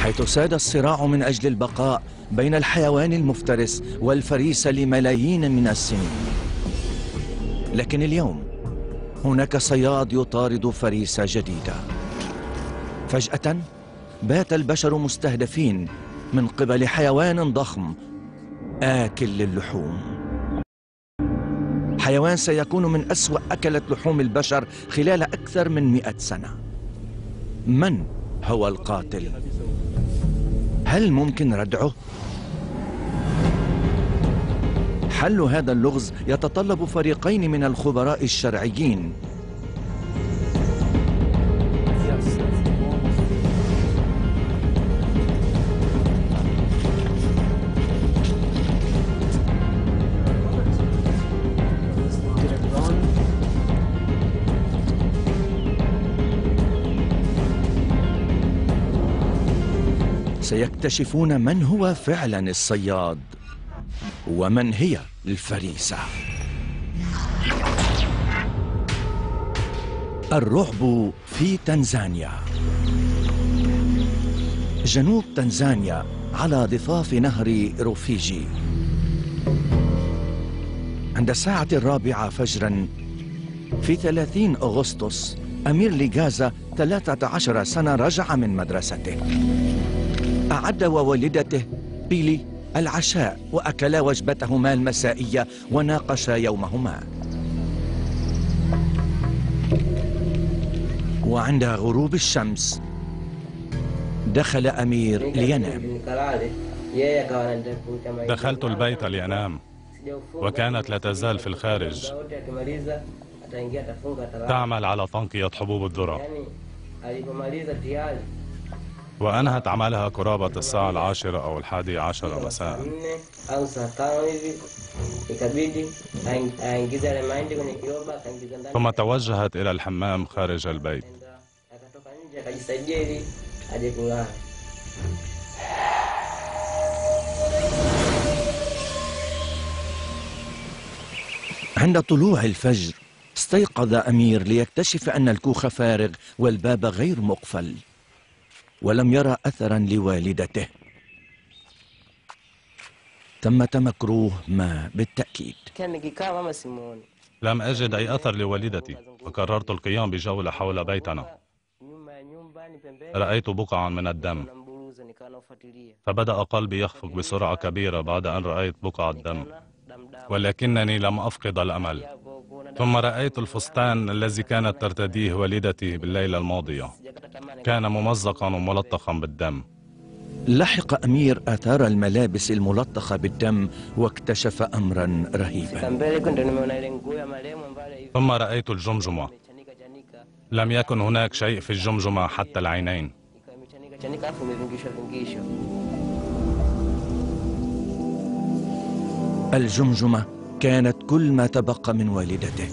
حيث ساد الصراع من أجل البقاء بين الحيوان المفترس والفريسة لملايين من السنين. لكن اليوم هناك صياد يطارد فريسة جديدة. فجأة بات البشر مستهدفين من قبل حيوان ضخم آكل للحوم. حيوان سيكون من أسوأ أكلة لحوم البشر خلال أكثر من 100 سنة. من هو القاتل؟ هل ممكن ردعه؟ حل هذا اللغز يتطلب فريقين من الخبراء الشرعيين. سيكتشفون من هو فعلا الصياد ومن هي الفريسة. الرعب في تنزانيا. جنوب تنزانيا على ضفاف نهر روفيجي. عند الساعة 4 فجرا في 30 أغسطس، أمير ليغازا 13 سنة رجع من مدرسته. أعد ووالدته بيلي العشاء وأكلا وجبتهما المسائية وناقشا يومهما. وعند غروب الشمس دخل أمير لينام. دخلت البيت لأنام وكانت لا تزال في الخارج تعمل على تنقية حبوب الذرة، وأنهت عملها قرابة الساعة 10 أو 11 مساء. ثم توجهت إلى الحمام خارج البيت. عند طلوع الفجر استيقظ أمير ليكتشف أن الكوخ فارغ والباب غير مقفل، ولم يرى أثرا لوالدته. ثمة مكروه ما بالتأكيد. لم أجد أي أثر لوالدتي، فقررت القيام بجولة حول بيتنا. رأيت بقعا من الدم، فبدأ قلبي يخفق بسرعة كبيرة بعد أن رأيت بقع الدم، ولكنني لم أفقد الأمل. ثم رأيت الفستان الذي كانت ترتديه والدتي بالليلة الماضية، كان ممزقا وملطخا بالدم. لحق أمير آثار الملابس الملطخة بالدم واكتشف أمرا رهيبا. ثم رأيت الجمجمة، لم يكن هناك شيء في الجمجمة حتى العينين. الجمجمة كانت كل ما تبقى من والدته.